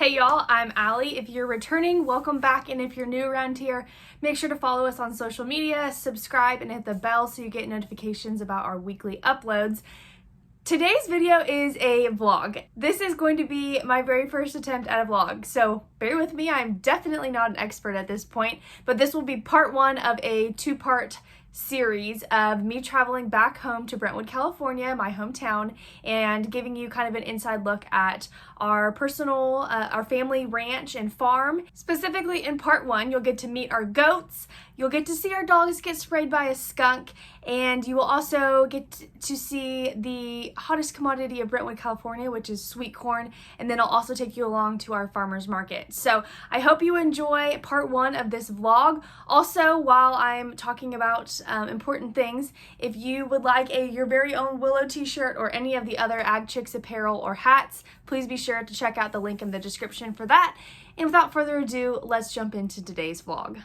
Hey y'all, I'm Allie. If you're returning, welcome back, and if you're new around here, make sure to follow us on social media, subscribe, and hit the bell so you get notifications about our weekly uploads. Today's video is a vlog. This is going to be my very first attempt at a vlog, so bear with me. I'm definitely not an expert at this point, but this will be part one of a two-part series of me traveling back home to Brentwood, California, my hometown, and giving you kind of an inside look at our our family ranch and farm. Specifically in part one, you'll get to meet our goats, you'll get to see our dogs get sprayed by a skunk, and you will also get to see the hottest commodity of Brentwood, California, which is sweet corn, and then I'll also take you along to our farmer's market. So I hope you enjoy part one of this vlog. Also, while I'm talking about important things, if you would like your very own Willow t-shirt or any of the other Ag Chicks apparel or hats, please be sure to check out the link in the description for that. And without further ado, let's jump into today's vlog.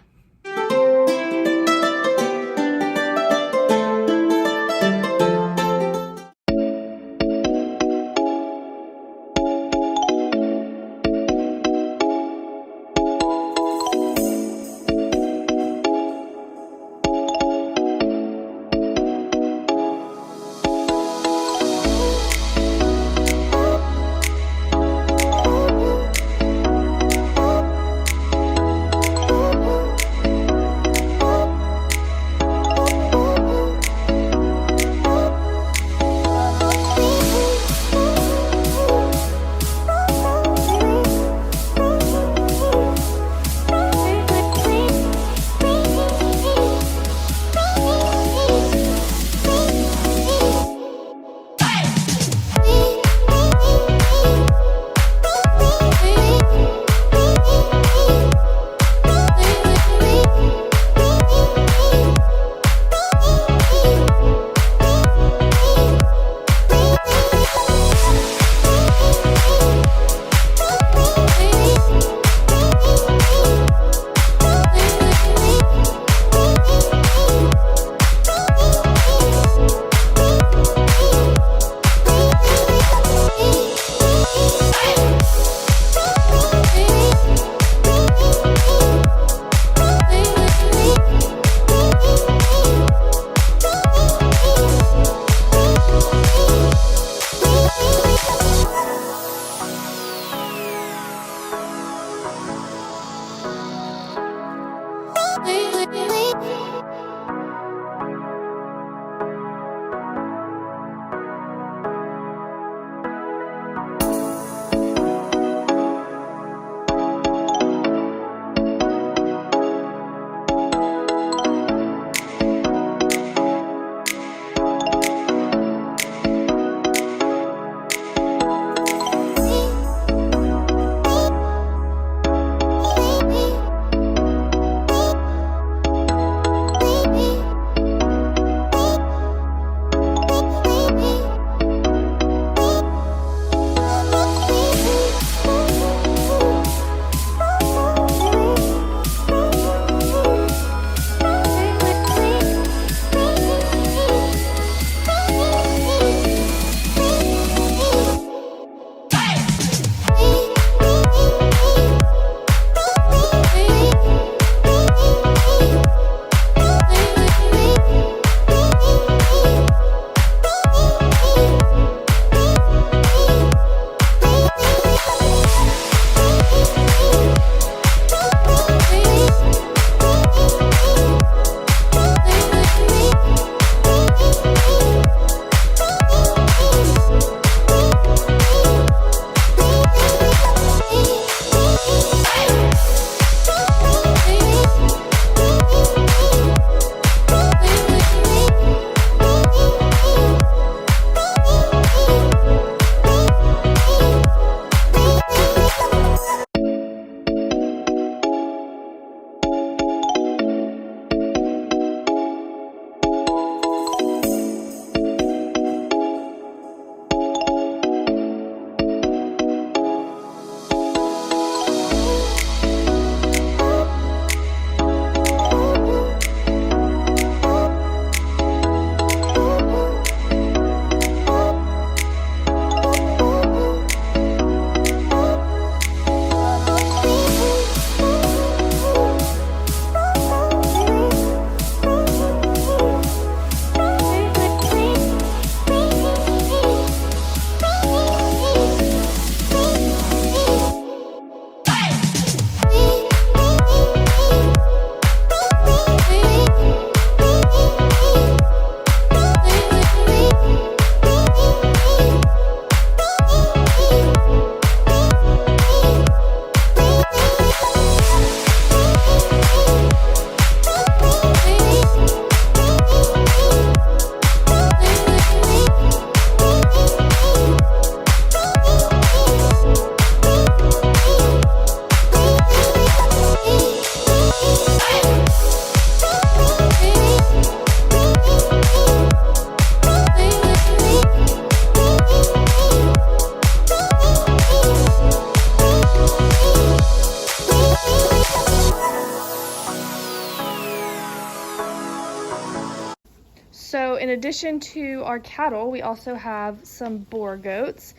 in addition to our cattle, we also have some boar goats.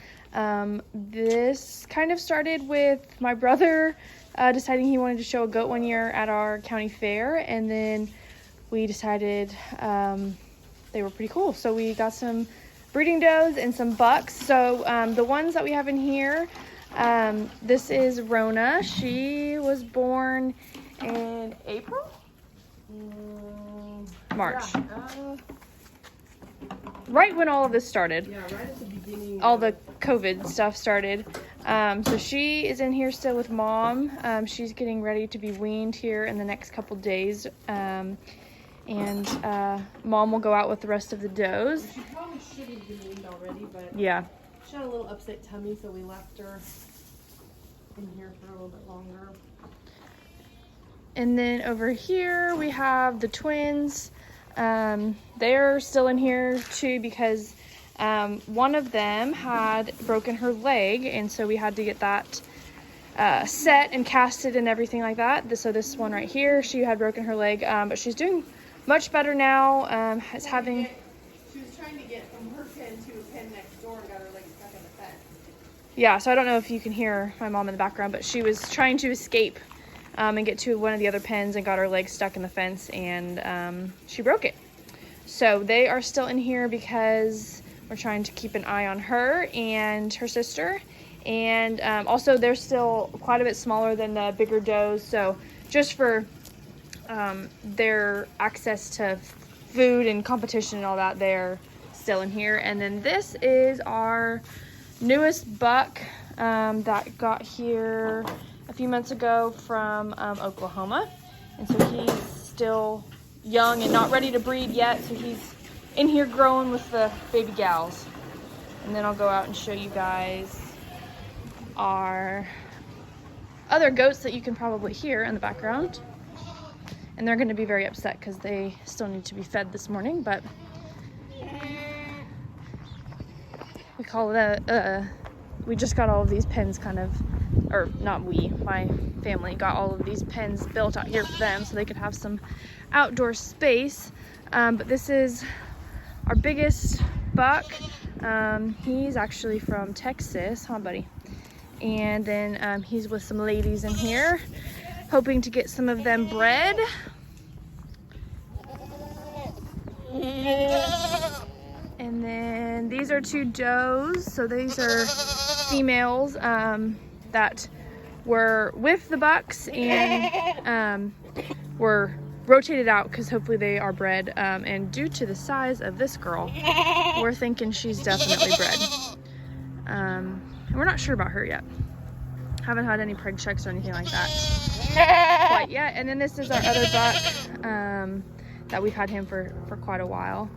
This kind of started with my brother deciding he wanted to show a goat one year at our county fair, and then we decided they were pretty cool. So we got some breeding does and some bucks. So the ones that we have in here, this is Rona. She was born in April? March. Yeah, right when all of this started. Yeah, right at the beginning. All the COVID stuff started. So she is in here still with mom. She's getting ready to be weaned here in the next couple days. And mom will go out with the rest of the does. She probably should have been weaned already, but yeah, she had a little upset tummy, so we left her in here for a little bit longer. And then over here we have the twins. They're still in here too because one of them had broken her leg, and so we had to get that set and casted and everything like that. So this one right here, she had broken her leg, but she's doing much better now. She was trying to get from her pen to a pen next door and got her leg stuck in the fence. Yeah, so I don't know if you can hear my mom in the background, but she was trying to escape and get to one of the other pens and got her leg stuck in the fence, and she broke it. So they are still in here because we're trying to keep an eye on her and her sister. And also they're still quite a bit smaller than the bigger does, so just for their access to food and competition and all that, they're still in here. And then this is our newest buck that got here a few months ago from Oklahoma, and so he's still young and not ready to breed yet, so he's in here growing with the baby gals. And then I'll go out and show you guys our other goats that you can probably hear in the background, and they're going to be very upset because they still need to be fed this morning, but we call it we just got all of these pens kind of, or not we, my family got all of these pens built out here for them so they could have some outdoor space. But this is our biggest buck. He's actually from Texas, huh buddy? And then he's with some ladies in here, hoping to get some of them bred. And then these are two does, so these are females that were with the bucks and were rotated out because hopefully they are bred, and due to the size of this girl, we're thinking she's definitely bred. And we're not sure about her yet. Haven't had any preg checks or anything like that quite yet. And then this is our other buck that we've had him for quite a while,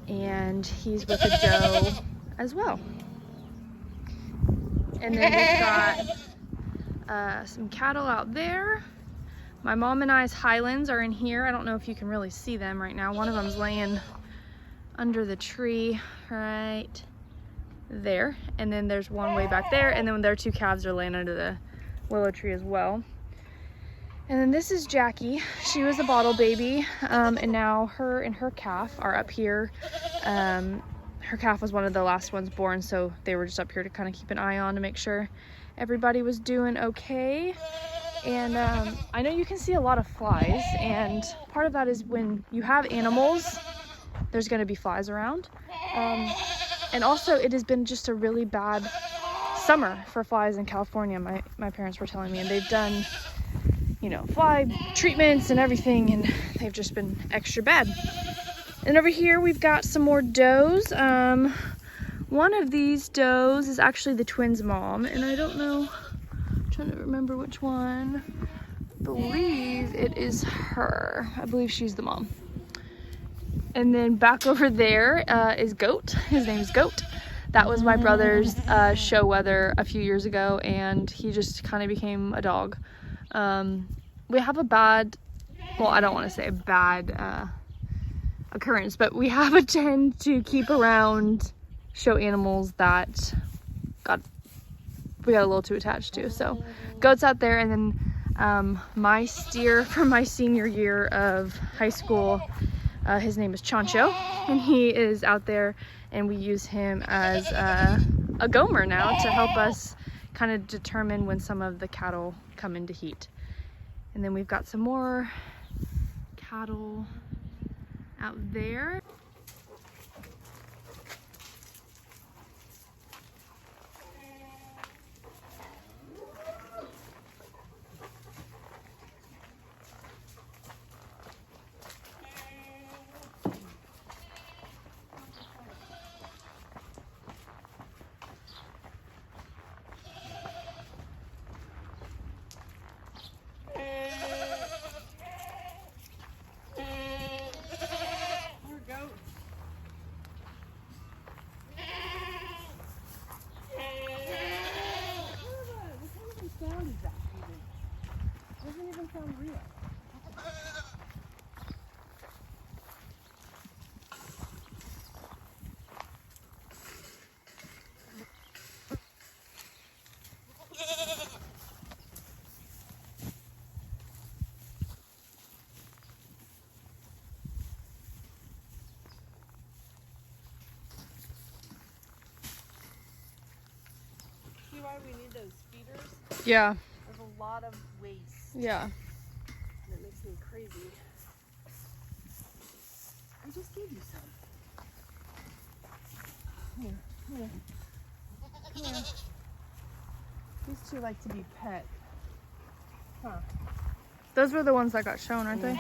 and he's with a doe as well. And then we've got some cattle out there. My mom and I's highlands are in here. I don't know if you can really see them right now. One of them's laying under the tree right there, and then there's one way back there, and then their two calves are laying under the willow tree as well. And then this is Jackie. She was a bottle baby, and now her and her calf are up here. Her calf was one of the last ones born, so they were just up here to kind of keep an eye on to make sure everybody was doing okay. And I know you can see a lot of flies, and part of that is when you have animals, there's going to be flies around. And also it has been just a really bad summer for flies in California, my parents were telling me, and they've done, you know, fly treatments and everything, and they've just been extra bad. And over here we've got some more does. One of these does is actually the twins' mom, and I don't know, I'm trying to remember which one. I believe it is her. I believe she's the mom. And then back over there is Goat. His name's Goat. That was my brother's show weather a few years ago, and he just kind of became a dog. We have a bad, well, I don't want to say a bad occurrence, but we have a tend to keep around show animals that we got a little too attached to. So Goat's out there, and then my steer from my senior year of high school, His name is Chancho, and he is out there, and we use him as a gomer now to help us kind of determine when some of the cattle come into heat. And then we've got some more cattle out there. See why we need those feeders? Yeah. There's a lot of waste. Yeah. And it makes me crazy. I just gave you some. Here, here. Here. These two like to be pet. Huh. Those were the ones that got shown, aren't they?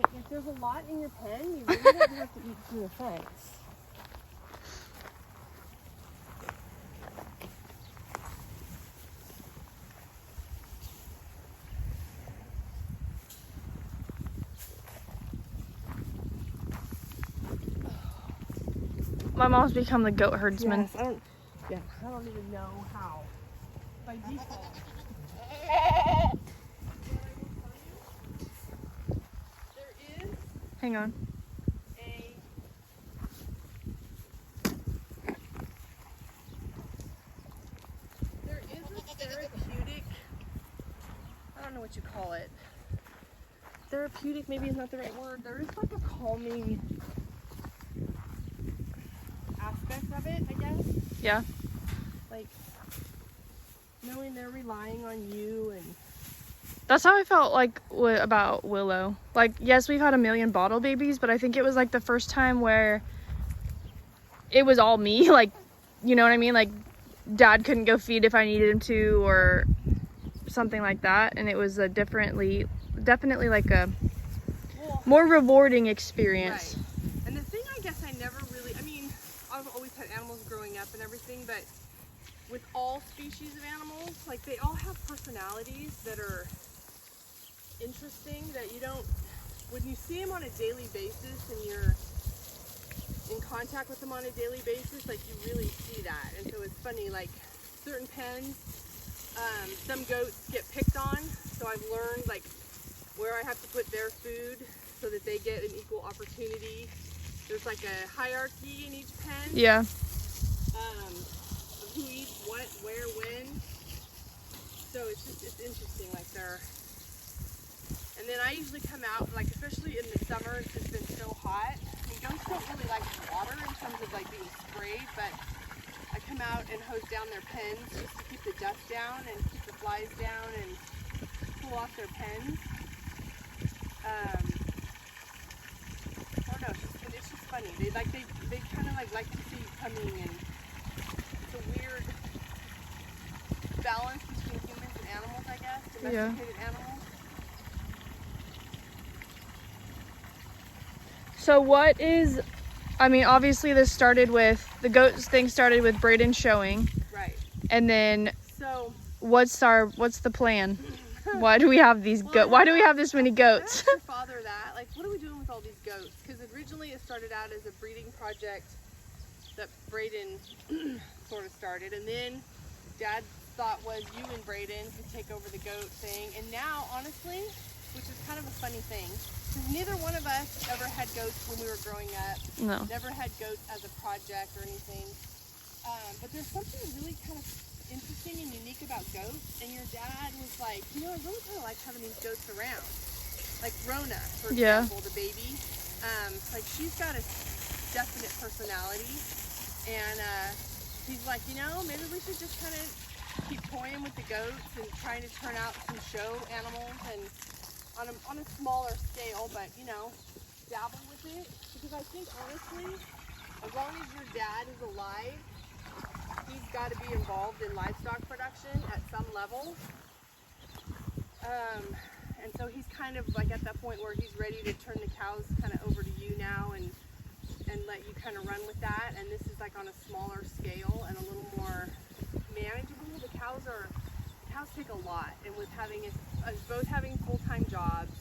If there's a lot in your pen, you really don't have to eat through the fence. My mom's become the goat herdsman. Yes, I don't even know how. By default. There is Hang on. There is a therapeutic, I don't know what you call it. Therapeutic maybe is not the right word. There is like a calming aspect of it, I guess. Yeah. Like knowing they're relying on you, and That's how I felt like about Willow. Like, yes, we've had a million bottle babies, but I think it was like the first time where it was all me. Like, you know what I mean? Like, Dad couldn't go feed if I needed him to, or something like that. And it was a definitely like a more rewarding experience. Right. And the thing, I guess I never really, I mean, I've always had animals growing up and everything, but with all species of animals, like they all have personalities that are interesting, that you don't, when you see them on a daily basis and you're in contact with them on a daily basis, like you really see that. And so it's funny, like certain pens, some goats get picked on, so I've learned like where I have to put their food so that they get an equal opportunity. There's like a hierarchy in each pen. Yeah. Of who eats what, where, when. So it's interesting, like and then I usually come out, like especially in the summer, it's just been so hot. I mean, goats don't really like water in terms of like being sprayed, but I come out and hose down their pens just to keep the dust down and keep the flies down and cool off their pens. I don't know, it's just funny. They kind of like to see you coming, and it's a weird balance between humans and animals, I guess, domesticated animals. So what is, I mean, obviously this started with, the goats thing started with Braden showing. Right. And then So what's the plan? Why do we have these why do we have this many goats? I asked your father that, like, what are we doing with all these goats? Because originally it started out as a breeding project that Braden sort of started, and then Dad thought was you and Braden could take over the goat thing, and now, honestly, which is kind of a funny thing, because neither one of us ever had goats when we were growing up. No. Never had goats as a project or anything. But there's something really kind of interesting and unique about goats, and your dad was like, you know, I really kind of like having these goats around. Like Rona, for example, the baby. Like she's got a definite personality, and he's like, you know, maybe we should just kind of keep toying with the goats and trying to turn out some show animals and on a smaller scale, but you know, dabble with it, because I think honestly, as long as your dad is alive, he's got to be involved in livestock production at some level. And so he's kind of like at that point where he's ready to turn the cows kind of over to you now and let you kind of run with that. And this is like on a smaller scale and a little more manageable. The cows take a lot, and with having us both having full-time jobs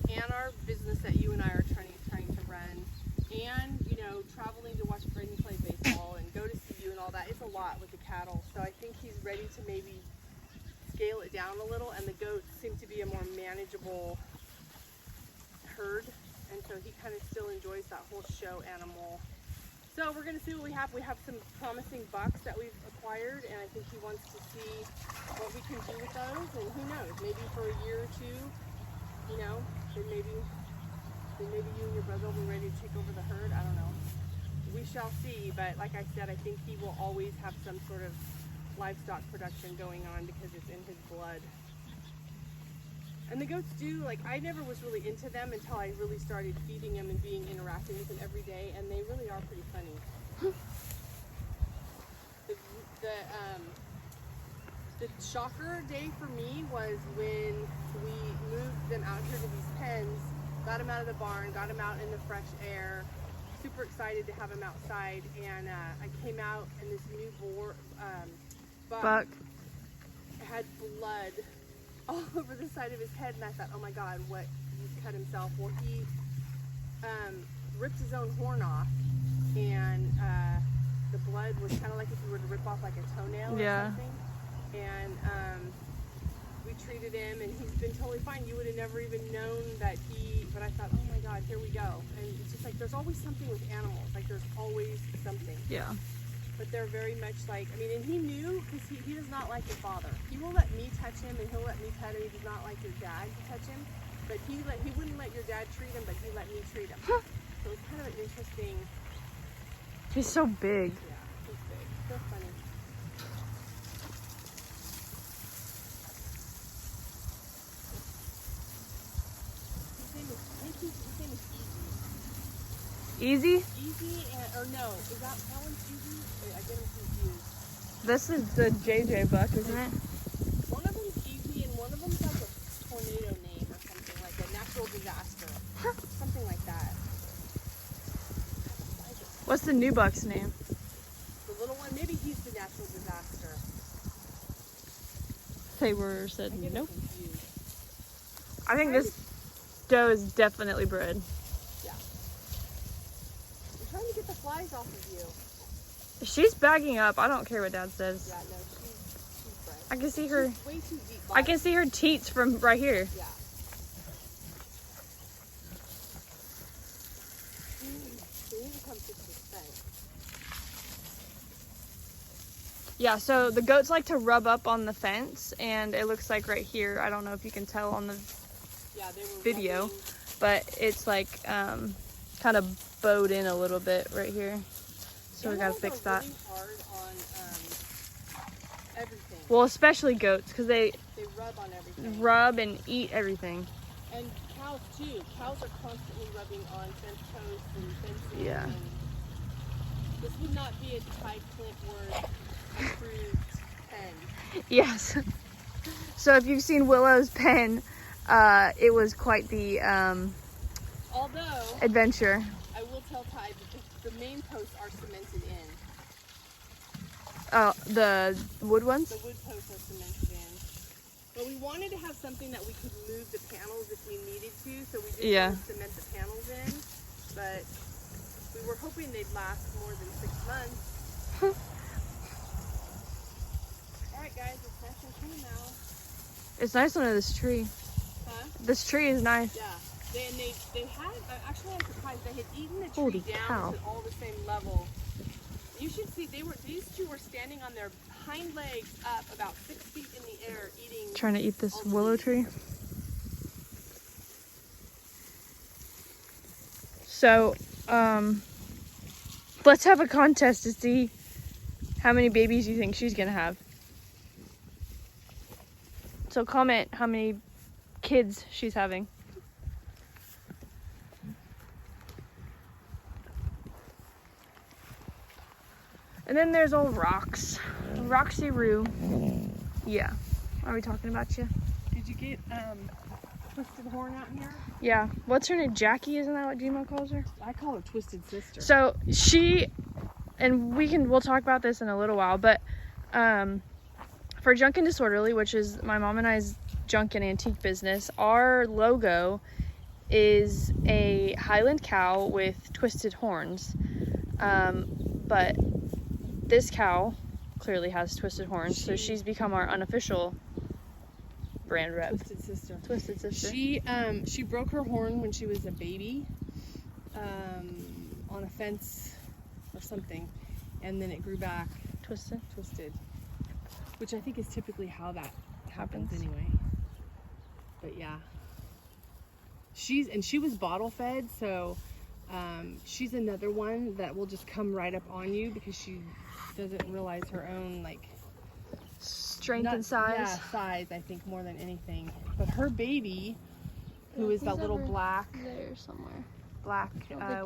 and our business that you and I are trying to run, and you know, traveling to watch Braden play baseball and go to see you and all that, it's a lot with the cattle. So I think he's ready to maybe scale it down a little, and the goats seem to be a more manageable herd, and so he kind of still enjoys that whole show animal. So we're going to see what we have. We have some promising bucks that we've acquired, and I think he wants to see what we can do with those, and who knows, maybe for a year or two, you know, then maybe you and your brother will be ready to take over the herd. I don't know. We shall see, but like I said, I think he will always have some sort of livestock production going on because it's in his blood. And the goats do, like, I never was really into them until I really started feeding them and interacting with them every day, and they really are pretty funny. The shocker day for me was when we moved them out here to these pens, got them out of the barn, got them out in the fresh air, super excited to have them outside, and I came out and this new buck had blood all over the side of his head, and I thought, oh my god, what, he's cut himself. Well, he ripped his own horn off, and the blood was kind of like if you were to rip off like a toenail or something, and we treated him, and he's been totally fine. You would have never even known that but I thought, oh my god, here we go. And it's just like, there's always something with animals, like there's always something. Yeah. But they're very much like, I mean, and he knew, because he does not like your father. He will let me touch him, and he'll let me pet him. He does not like your dad to touch him, but he wouldn't let your dad treat him, but he let me treat him. So it's kind of an interesting. He's so big. Yeah, he's big. So funny. His name is Easy? Easy, or no, is that one's Easy? Wait, I get him confused. This is the JJ buck, isn't it? One of them's Easy, and one of them's like a tornado name or something, like a natural disaster. Something like that. What's the new buck's name? The little one, maybe he's the natural disaster. They were said I get nope. confused. I think this doe is definitely bred. I'm trying to get the flies off of you. She's bagging up. I don't care what Dad says. Yeah, no, she's bred. I can see her. She's way too deep. I can see her teats from right here. Yeah. They need to come fix this fence. Yeah, so the goats like to rub up on the fence, and it looks like right here, I don't know if you can tell on the They were video, rubbing. but it's like kind of bowed in a little bit right here. So we gotta fix that. Really hard on everything. Well, especially goats, because they rub on everything. rub and eat everything. And cows too. Cows are constantly rubbing on fence posts and fencing. Yeah. And this would not be a Ty Clintworth approved pen. Yes. So if you've seen Willow's pen, it was quite the Although adventure. I will tell Ty that the main posts are cemented in. Oh, the wood ones? The wood posts are cemented in. But we wanted to have something that we could move the panels if we needed to, so we didn't cement the panels in. But we were hoping they'd last more than 6 months. Alright guys, it's nice and clean now. It's nice under this tree. Huh? This tree is nice. Yeah. They had, actually I'm surprised, they had eaten the tree Holy down cow. to all the same level You should see, these two were standing on their hind legs up about 6 feet in the air eating. Trying to eat this willow tree. So, let's have a contest to see how many babies you think she's gonna have. So comment how many kids she's having. And then there's old Rocks. Roxy Roo. Yeah. Are we talking about you? Did you get Twisted Horn out here? Yeah. What's her name? Jackie, isn't that what Gmo calls her? I call her Twisted Sister. So she, and we'll talk about this in a little while, but for Junk and Disorderly, which is my mom and I's junk and antique business, our logo is a Highland cow with twisted horns. But this cow clearly has twisted horns, so she's become our unofficial brand rep. Twisted Sister. Twisted Sister. She broke her horn when she was a baby on a fence or something, and then it grew back Twisted. Which I think is typically how that happens anyway. But yeah, she was bottle fed, so she's another one that will just come right up on you because she doesn't realize her own Strength and size. Yeah, size, I think, more than anything. But her baby, who is that little black there somewhere,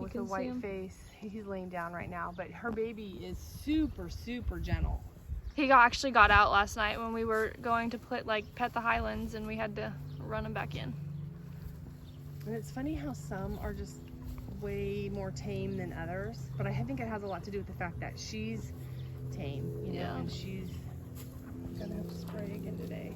with a white face, he's laying down right now, but her baby is super gentle. He actually got out last night when we were going to pet the Highlands, and we had to run him back in. And it's funny how some are just way more tame than others, but I think it has a lot to do with the fact that she's tame, you know, and she's gonna have to spray again today.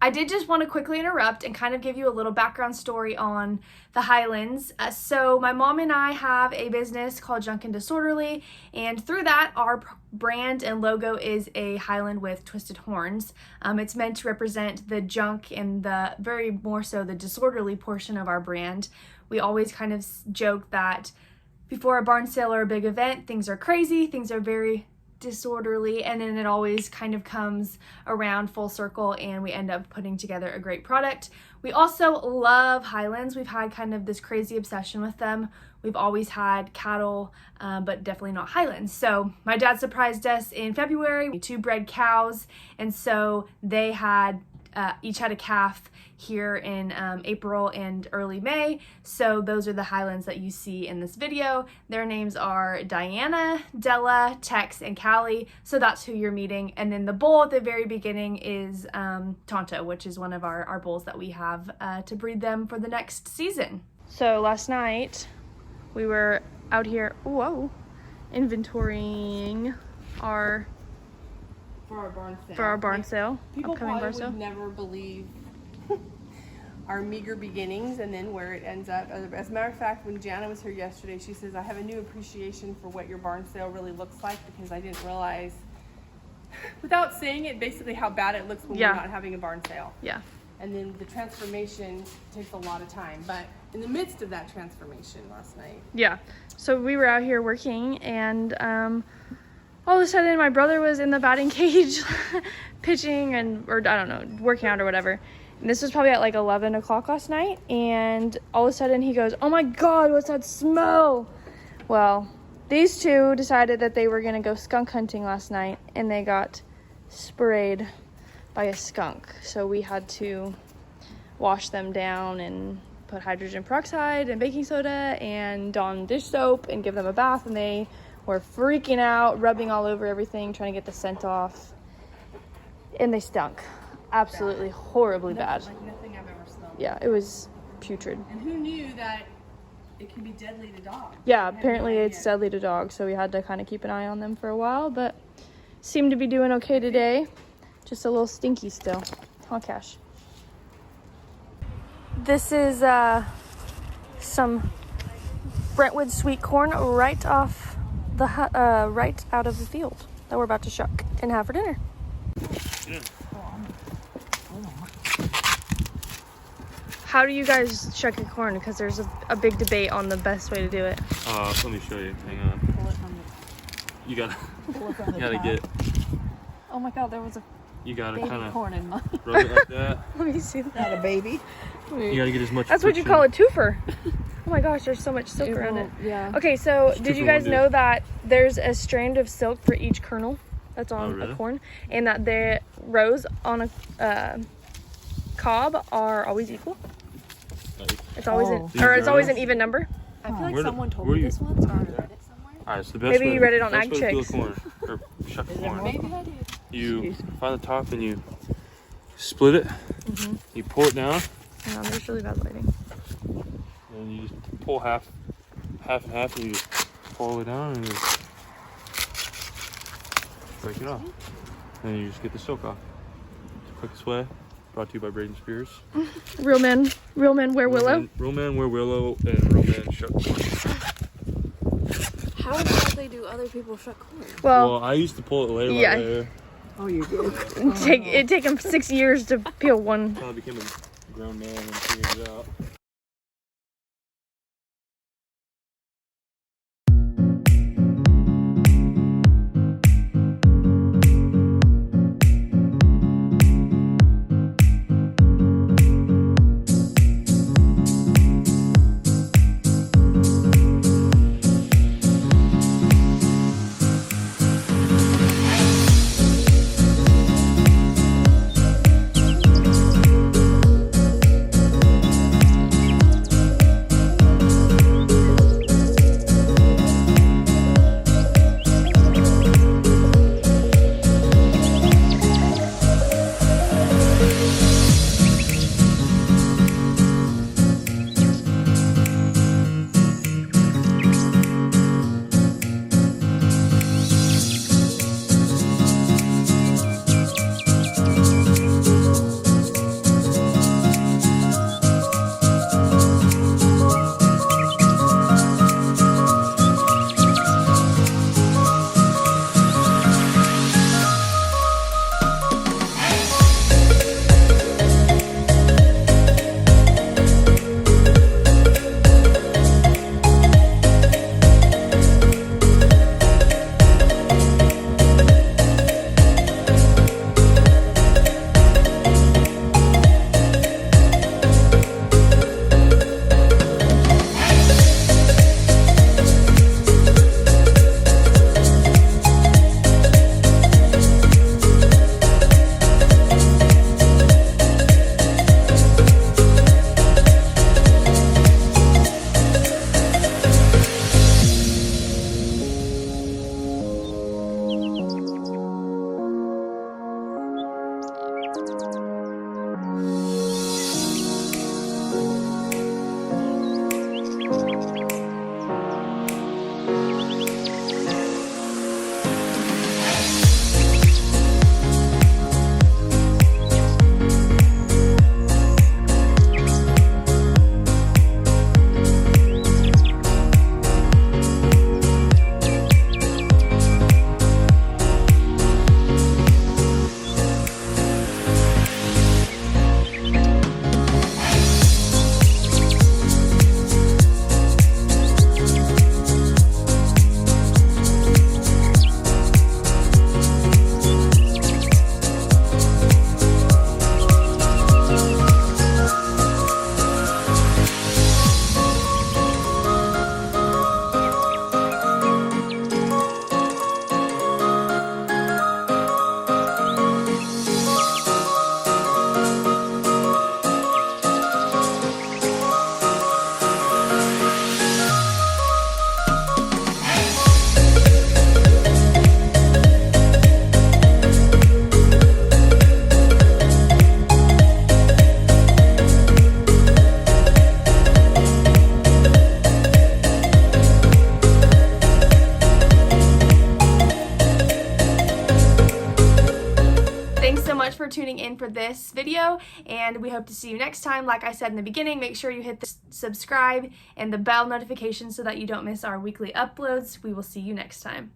I did just want to quickly interrupt and kind of give you a little background story on the Highlands. So my mom and I have a business called Junk and Disorderly, and through that, our brand and logo is a Highland with twisted horns. It's meant to represent the junk and the very more so the disorderly portion of our brand. We always kind of joke that before a barn sale or a big event, things are crazy, things are very disorderly, and then it always kind of comes around full circle and we end up putting together a great product. We also love Highlands. We've had kind of this crazy obsession with them. We've always had cattle, but definitely not Highlands. So my dad surprised us in February, 2 bred cows, and so they had each had a calf here in April and early May. So those are the Highlands that you see in this video. Their names are Diana, Della, Tex, and Callie. So that's who you're meeting. And then the bull at the very beginning is Tonto, which is one of our bulls that we have to breed them for the next season. So last night we were out here, inventorying our barn sale. People Upcoming probably barn sale. would never believe our meager beginnings and then where it ends up. As a matter of fact, when Jana was here yesterday, she says, I have a new appreciation for what your barn sale really looks like, because I didn't realize, without saying it, basically how bad it looks when we're not having a barn sale. Yeah. And then the transformation takes a lot of time. But in the midst of that transformation last night. Yeah. So we were out here working, and all of a sudden my brother was in the batting cage pitching or I don't know, working out or whatever. And this was probably at 11 o'clock last night, and all of a sudden he goes, oh my God, what's that smell? Well, these two decided that they were gonna go skunk hunting last night, and they got sprayed by a skunk. So we had to wash them down and put hydrogen peroxide and baking soda and Dawn dish soap and give them a bath, and they were freaking out, rubbing all over everything, trying to get the scent off, and they stunk. Absolutely horribly bad. Like nothing I've ever smelled. Yeah, it was putrid. And who knew that it can be deadly to dogs? Yeah, apparently it's deadly to dogs, so we had to kind of keep an eye on them for a while, but seemed to be doing okay today. Just a little stinky still. Huh, Cash? This is some Brentwood sweet corn right off the right out of the field that we're about to shuck and have for dinner. how do you guys shuck your corn? Because there's a big debate on the best way to do it. Let me show you. Hang on. Pull it from You gotta, the you gotta top. get. Oh my God, there was a You gotta baby kind of corn in mine. rub it like that. Let me see that. Not a baby. You gotta get as much. That's what you friction. call a twofer. Oh my gosh, there's so much silk around it. Yeah. Okay, so It's did two you for guys one, know that there's a strand of silk for each kernel that's on really? a corn, and that the rows on a cob are always equal? It's always Oh. it's always an even number. I feel like Where the- someone told where me you- this once, or I read it somewhere. Alright, it's the best Maybe way. you read it on best Ag way to peel Chicks. corn or shuck Is there corn. more? Maybe I did. You find the top and you split it. You pull it down, No, there's really bad lighting. and you just pull half and half, and you just pull all the way down, and you just break it off. And you just get the silk off. It's the quickest way. Brought to you by Braden Spears. Real men wear willow. Real man wear willow, and real man shuck corn. How the hell they do other people shuck corn? Well, I used to pull it layer yeah. by layer. Oh, you did? it take them 6 years to peel one. Until I became a grown man and figured it out. for tuning in for this video, and we hope to see you next time. Like I said in the beginning, make sure you hit the subscribe and the bell notification so that you don't miss our weekly uploads. We will see you next time.